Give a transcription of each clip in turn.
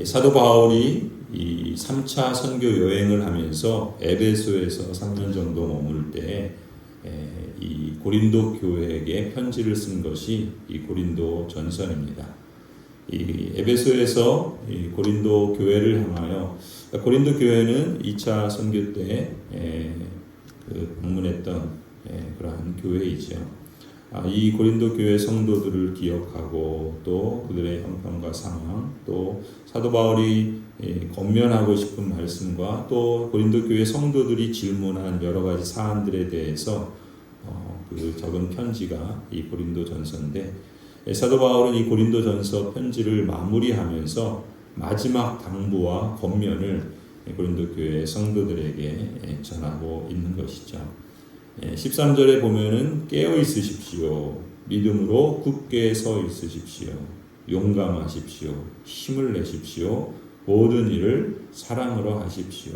사도 바울이 이 3차 선교 여행을 하면서 에베소에서 3년 정도 머물 때 이 고린도 교회에게 편지를 쓴 것이 이 고린도 전서입니다. 이 에베소에서 이 고린도 교회를 향하여, 고린도 교회는 2차 선교 때 방문했던 그러한 교회이죠. 이 고린도 교회 성도들을 기억하고 또 그들의 형편과 상황, 또 사도 바울이 권면하고 싶은 말씀과 또 고린도 교회 성도들이 질문한 여러 가지 사안들에 대해서 그 적은 편지가 이 고린도 전서인데, 사도 바울은 이 고린도 전서 편지를 마무리하면서 마지막 당부와 권면을 고린도 교회 성도들에게 전하고 있는 것이죠. 13절에 보면은 깨어 있으십시오. 믿음으로 굳게 서 있으십시오. 용감하십시오. 힘을 내십시오. 모든 일을 사랑으로 하십시오.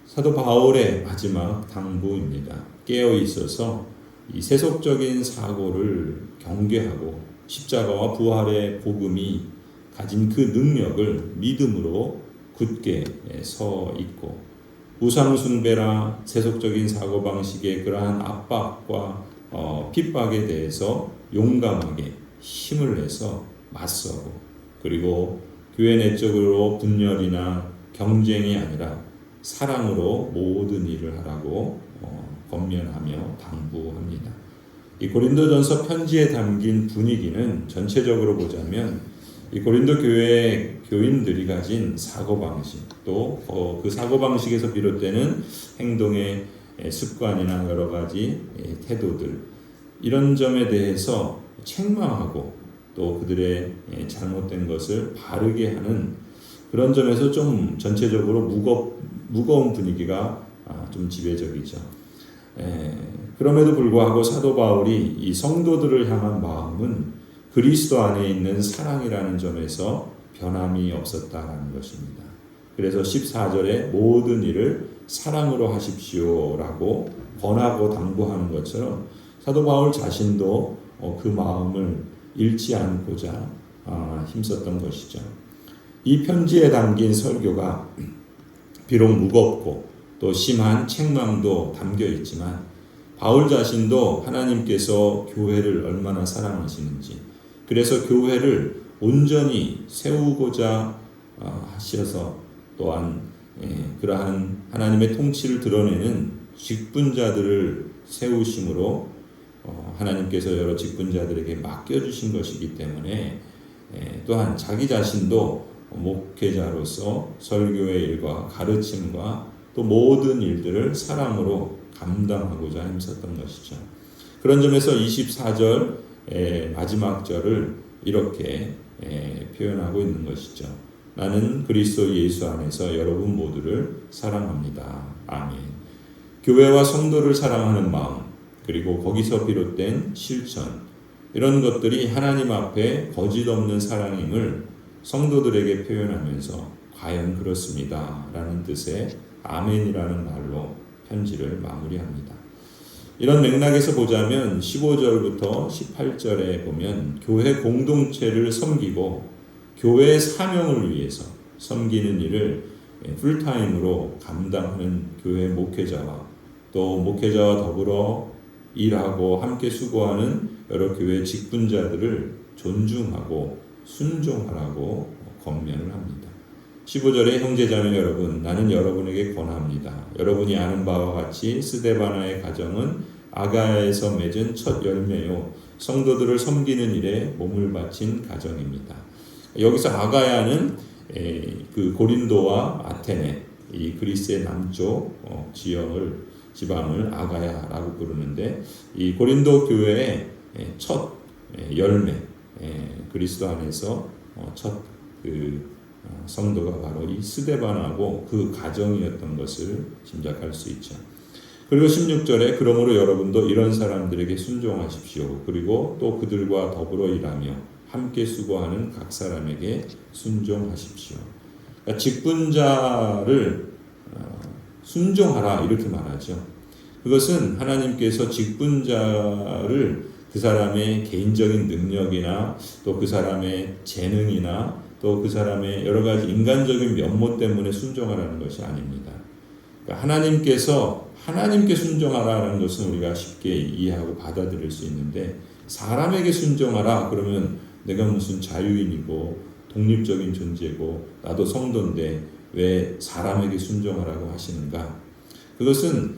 사도 바울의 마지막 당부입니다. 깨어 있어서 이 세속적인 사고를 경계하고 십자가와 부활의 복음이 가진 그 능력을 믿음으로 굳게 서 있고, 우상 숭배라 세속적인 사고방식의 그러한 압박과 핍박에 대해서 용감하게 힘을 내서 맞서고, 그리고 교회 내적으로 분열이나 경쟁이 아니라 사랑으로 모든 일을 하라고 권면하며 당부합니다. 이 고린도전서 편지에 담긴 분위기는 전체적으로 보자면 이 고린도 교회 교인들이 가진 사고방식, 또 그 사고방식에서 비롯되는 행동의 습관이나 여러 가지 태도들, 이런 점에 대해서 책망하고 또 그들의 잘못된 것을 바르게 하는 그런 점에서 좀 전체적으로 무거운 분위기가 좀 지배적이죠. 그럼에도 불구하고 사도 바울이 이 성도들을 향한 마음은 그리스도 안에 있는 사랑이라는 점에서 변함이 없었다라는 것입니다. 그래서 14절에 모든 일을 사랑으로 하십시오라고 권하고 당부하는 것처럼 사도 바울 자신도 그 마음을 잃지 않고자 힘썼던 것이죠. 이 편지에 담긴 설교가 비록 무겁고 또 심한 책망도 담겨 있지만, 바울 자신도 하나님께서 교회를 얼마나 사랑하시는지, 그래서 교회를 온전히 세우고자 하셔서 또한 그러한 하나님의 통치를 드러내는 직분자들을 세우심으로 하나님께서 여러 직분자들에게 맡겨주신 것이기 때문에, 또한 자기 자신도 목회자로서 설교의 일과 가르침과 또 모든 일들을 사랑으로 감당하고자 힘썼던 것이죠. 그런 점에서 24절 마지막 절을 이렇게 표현하고 있는 것이죠. 나는 그리스도 예수 안에서 여러분 모두를 사랑합니다. 아멘. 교회와 성도를 사랑하는 마음, 그리고 거기서 비롯된 실천, 이런 것들이 하나님 앞에 거짓 없는 사랑임을 성도들에게 표현하면서 과연 그렇습니다 라는 뜻의 아멘이라는 말로 편지를 마무리합니다. 이런 맥락에서 보자면 15절부터 18절에 보면 교회 공동체를 섬기고 교회의 사명을 위해서 섬기는 일을 풀타임으로 감당하는 교회 목회자와 또 목회자와 더불어 일하고 함께 수고하는 여러 교회 직분자들을 존중하고 순종하라고 권면을 합니다. 15절에 형제자매 여러분, 나는 여러분에게 권합니다. 여러분이 아는 바와 같이 스데바나의 가정은 아가야에서 맺은 첫 열매요, 성도들을 섬기는 일에 몸을 바친 가정입니다. 여기서 아가야는 그 고린도와 아테네, 이 그리스의 남쪽 지방을 아가야라고 부르는데, 이 고린도 교회의 첫 열매, 그리스도 안에서 첫 성도가 바로 이 스데반하고 그 가정이었던 것을 짐작할 수 있죠. 그리고 16절에 그러므로 여러분도 이런 사람들에게 순종하십시오. 그리고 또 그들과 더불어 일하며 함께 수고하는 각 사람에게 순종하십시오. 그러니까 직분자를 순종하라 이렇게 말하죠. 그것은 하나님께서 직분자를 그 사람의 개인적인 능력이나 또 그 사람의 재능이나 또 그 사람의 여러 가지 인간적인 면모 때문에 순종하라는 것이 아닙니다. 그러니까 하나님께 순종하라는 것은 우리가 쉽게 이해하고 받아들일 수 있는데, 사람에게 순종하라 그러면 내가 무슨 자유인이고 독립적인 존재고 나도 성도인데 왜 사람에게 순종하라고 하시는가? 그것은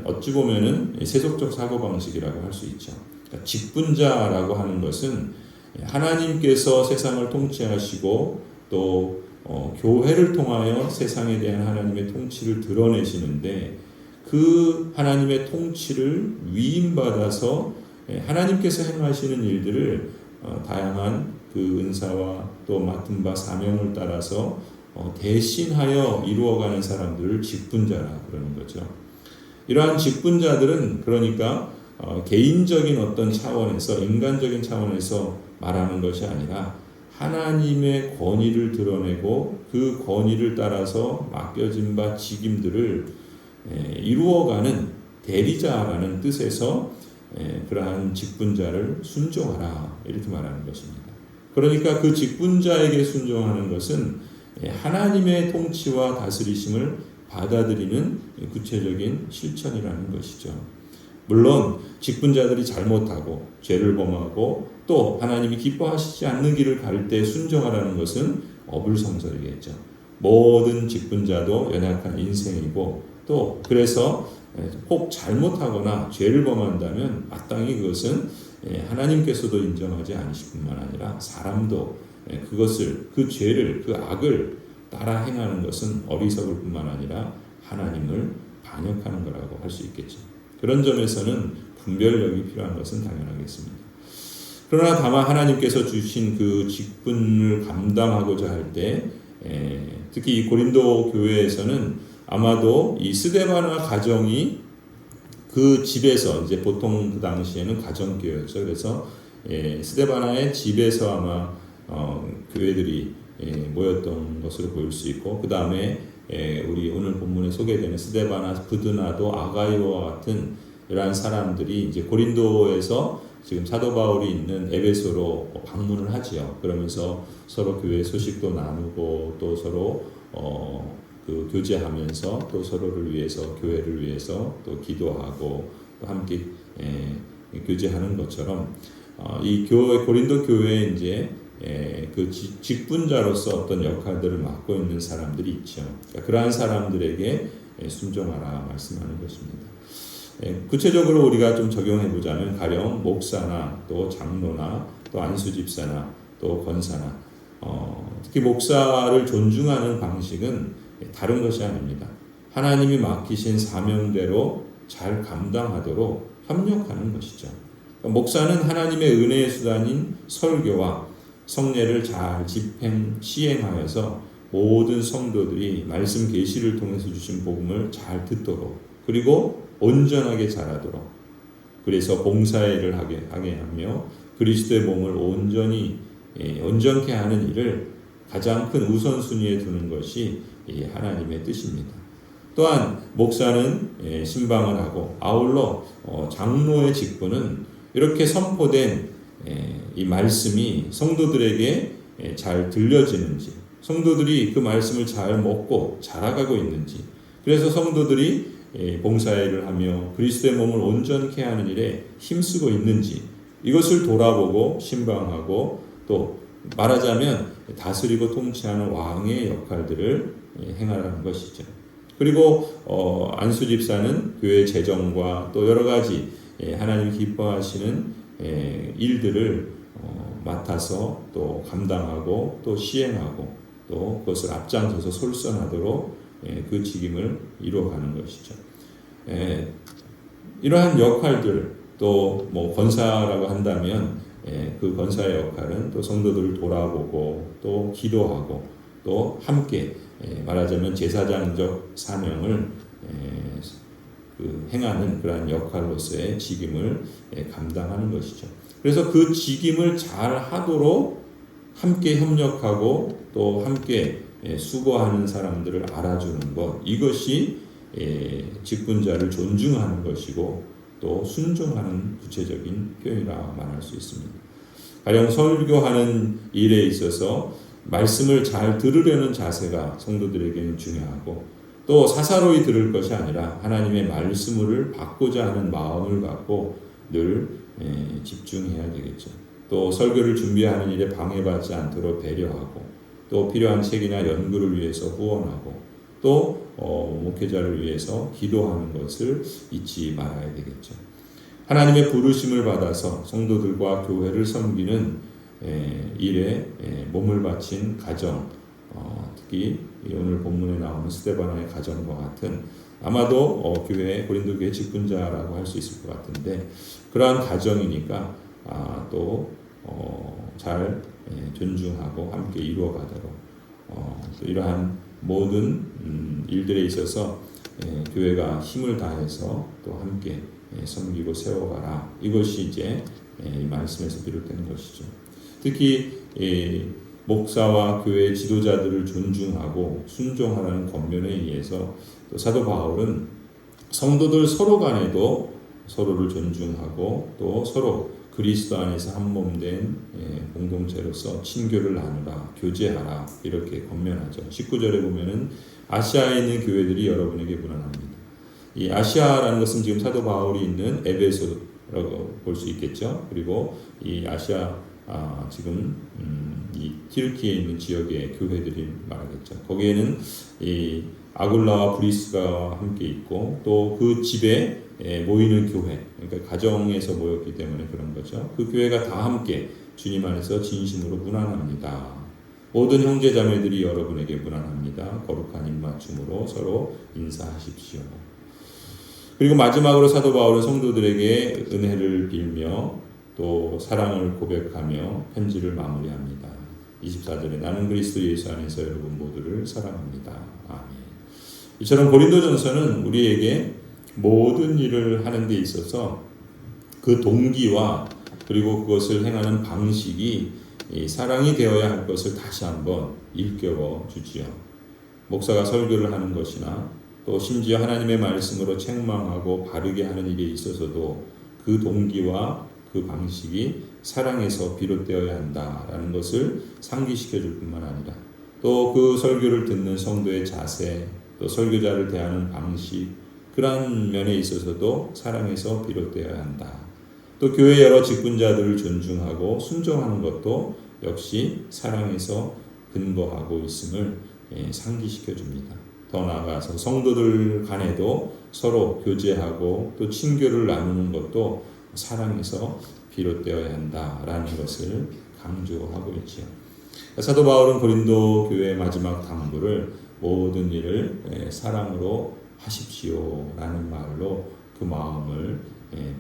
어찌 보면은 세속적 사고방식이라고 할 수 있죠. 그러니까 직분자라고 하는 것은 하나님께서 세상을 통치하시고 또 교회를 통하여 세상에 대한 하나님의 통치를 드러내시는데, 그 하나님의 통치를 위임받아서 하나님께서 행하시는 일들을 다양한 그 은사와 또 맡은 바 사명을 따라서 대신하여 이루어가는 사람들을 직분자라 그러는 거죠. 이러한 직분자들은 그러니까 개인적인 어떤 차원에서, 인간적인 차원에서 말하는 것이 아니라 하나님의 권위를 드러내고 그 권위를 따라서 맡겨진 바 직임들을 이루어가는 대리자라는 뜻에서 그러한 직분자를 순종하라 이렇게 말하는 것입니다. 그러니까 그 직분자에게 순종하는 것은 하나님의 통치와 다스리심을 받아들이는 구체적인 실천이라는 것이죠. 물론 직분자들이 잘못하고 죄를 범하고 또 하나님이 기뻐하시지 않는 길을 갈 때 순종하라는 것은 어불성설이겠죠. 모든 직분자도 연약한 인생이고 또 그래서 혹 잘못하거나 죄를 범한다면 마땅히 그것은 하나님께서도 인정하지 않으실 뿐만 아니라 사람도 그것을, 그 죄를, 그 악을 따라 행하는 것은 어리석을 뿐만 아니라 하나님을 반역하는 거라고 할 수 있겠죠. 그런 점에서는 분별력이 필요한 것은 당연하겠습니다. 그러나 다만 하나님께서 주신 그 직분을 감당하고자 할 때 특히 이 고린도 교회에서는 아마도 이 스데바나 가정이 그 집에서, 이제 보통 그 당시에는 가정교회였죠. 그래서 스데바나의 집에서 아마 교회들이 모였던 것으로 보일 수 있고, 그 다음에 우리 오늘 본문에 소개되는 스데바나, 브드나도, 아가이오와 같은 이러한 사람들이 이제 고린도에서 지금 사도 바울이 있는 에베소로 방문을 하지요. 그러면서 서로 교회 소식도 나누고 또 서로 그 교제하면서 또 서로를 위해서, 교회를 위해서 또 기도하고 또 함께 교제하는 것처럼 이 교회, 고린도 교회에 이제 그 직분자로서 어떤 역할들을 맡고 있는 사람들이 있죠. 그러니까 그러한 사람들에게 순종하라 말씀하는 것입니다. 구체적으로 우리가 좀 적용해 보자면 가령 목사나 또 장로나 또 안수집사나 또 권사나 특히 목사를 존중하는 방식은 다른 것이 아닙니다. 하나님이 맡기신 사명대로 잘 감당하도록 협력하는 것이죠. 그러니까 목사는 하나님의 은혜의 수단인 설교와 성례를 잘 집행, 시행하여서 모든 성도들이 말씀 계시를 통해서 주신 복음을 잘 듣도록, 그리고 온전하게 자라도록, 그래서 봉사일을 하게 하며 그리스도의 몸을 온전케 하는 일을 가장 큰 우선순위에 두는 것이 하나님의 뜻입니다. 또한 목사는 신방을 하고 아울러 장로의 직분은 이렇게 선포된 이 말씀이 성도들에게 잘 들려지는지, 성도들이 그 말씀을 잘 먹고 자라가고 있는지, 그래서 성도들이 봉사일을 하며 그리스도의 몸을 온전케 하는 일에 힘쓰고 있는지, 이것을 돌아보고 신방하고 또 말하자면 다스리고 통치하는 왕의 역할들을 행하라는 것이죠. 그리고 안수집사는 교회 재정과 또 여러 가지 하나님이 기뻐하시는 일들을 맡아서 또 감당하고 또 시행하고 또 그것을 앞장서서 솔선하도록 그 직임을 이루어가는 것이죠. 이러한 역할들, 또 뭐 권사라고 한다면 그 권사의 역할은 또 성도들을 돌아보고 또 기도하고 또 함께 말하자면 제사장적 사명을 행하는 그러한 역할로서의 직임을 감당하는 것이죠. 그래서 그 직임을 잘 하도록 함께 협력하고 또 함께 수고하는 사람들을 알아주는 것, 이것이 직분자를 존중하는 것이고 또 순종하는 구체적인 표현이라 말할 수 있습니다. 가령 설교하는 일에 있어서 말씀을 잘 들으려는 자세가 성도들에게는 중요하고, 또 사사로이 들을 것이 아니라 하나님의 말씀을 받고자 하는 마음을 갖고 늘 집중해야 되겠죠. 또 설교를 준비하는 일에 방해받지 않도록 배려하고, 또 필요한 책이나 연구를 위해서 후원하고, 또 목회자를 위해서 기도하는 것을 잊지 말아야 되겠죠. 하나님의 부르심을 받아서 성도들과 교회를 섬기는 일에 몸을 바친 가정, 특히 오늘 본문에 나오는 스데반의 가정과 같은, 아마도 교회 고린도 교회 직분자라고 할 수 있을 것 같은데, 그러한 가정이니까 또 잘 존중하고 함께 이루어가도록 또 이러한 모든 일들에 있어서 교회가 힘을 다해서 또 함께 섬기고 세워가라. 이것이 이제 이 말씀에서 비롯되는 것이죠. 특히 목사와 교회 지도자들을 존중하고 순종하라는 권면에 의해서 또 사도 바울은 성도들 서로 간에도 서로를 존중하고 또 서로 그리스도 안에서 한 몸 된 공동체로서 친교를 나누라, 교제하라, 이렇게 권면하죠. 19절에 보면은 아시아에 있는 교회들이 여러분에게 문안합니다. 이 아시아라는 것은 지금 사도 바울이 있는 에베소라고 볼 수 있겠죠. 그리고 이 아시아 지금 이 튀르키에 있는 지역의 교회들이 말하겠죠. 거기에는 이 아굴라와 브리스가와 함께 있고, 또 그 집에 모이는 교회, 그러니까 가정에서 모였기 때문에 그런 거죠. 그 교회가 다 함께 주님 안에서 진심으로 문안합니다. 모든 형제자매들이 여러분에게 문안합니다. 거룩한 입맞춤으로 서로 인사하십시오. 그리고 마지막으로 사도 바울은 성도들에게 은혜를 빌며 또 사랑을 고백하며 편지를 마무리합니다. 24절에 나는 그리스도 예수 안에서 여러분 모두를 사랑합니다. 아멘. 이처럼 고린도전서는 우리에게 모든 일을 하는 데 있어서 그 동기와 그리고 그것을 행하는 방식이 사랑이 되어야 할 것을 다시 한번 일깨워 주지요. 목사가 설교를 하는 것이나 또 심지어 하나님의 말씀으로 책망하고 바르게 하는 일에 있어서도 그 동기와 그 방식이 사랑에서 비롯되어야 한다라는 것을 상기시켜 줄 뿐만 아니라, 또 그 설교를 듣는 성도의 자세, 또 설교자를 대하는 방식, 그러한 면에 있어서도 사랑에서 비롯되어야 한다. 또 교회 여러 직분자들을 존중하고 순종하는 것도 역시 사랑에서 근거하고 있음을 상기시켜 줍니다. 더 나아가서 성도들 간에도 서로 교제하고 또 친교를 나누는 것도 사랑에서 비롯되어야 한다라는 것을 강조하고 있지요. 사도 바울은 고린도 교회의 마지막 당부를 모든 일을 사랑으로 하십시오라는 말로 그 마음을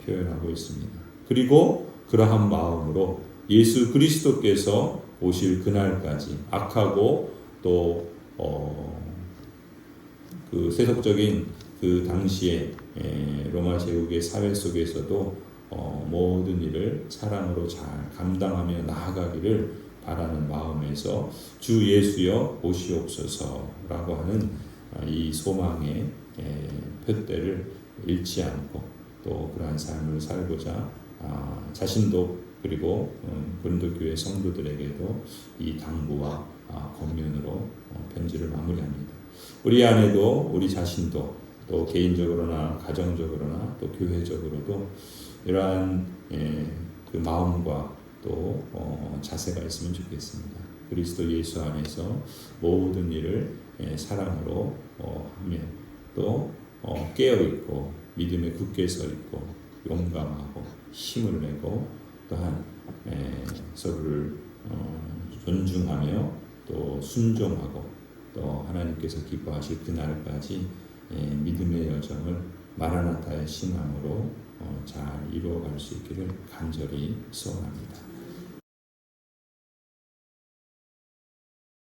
표현하고 있습니다. 그리고 그러한 마음으로 예수 그리스도께서 오실 그날까지 악하고 또 그 세속적인 그 당시에 로마 제국의 사회 속에서도 모든 일을 사랑으로 잘 감당하며 나아가기를 바라는 마음에서 주 예수여 오시옵소서라고 하는 이 소망의 표대를 잃지 않고 또 그러한 삶을 살고자 자신도 그리고 고린도 교회 성도들에게도 이 당부와 권면으로 편지를 마무리합니다. 우리 안에도 우리 자신도 또 개인적으로나 가정적으로나 또 교회적으로도 이러한 그 마음과 또 자세가 있으면 좋겠습니다. 그리스도 예수 안에서 모든 일을 사랑으로 하며 또 깨어있고 믿음에 굳게 서있고 용감하고 힘을 내고 또한 서로를 존중하며 또 순종하고 또 하나님께서 기뻐하실 그날까지 믿음의 여정을 마라나타의 신앙으로 잘 이루어갈 수 있기를 간절히 소원합니다.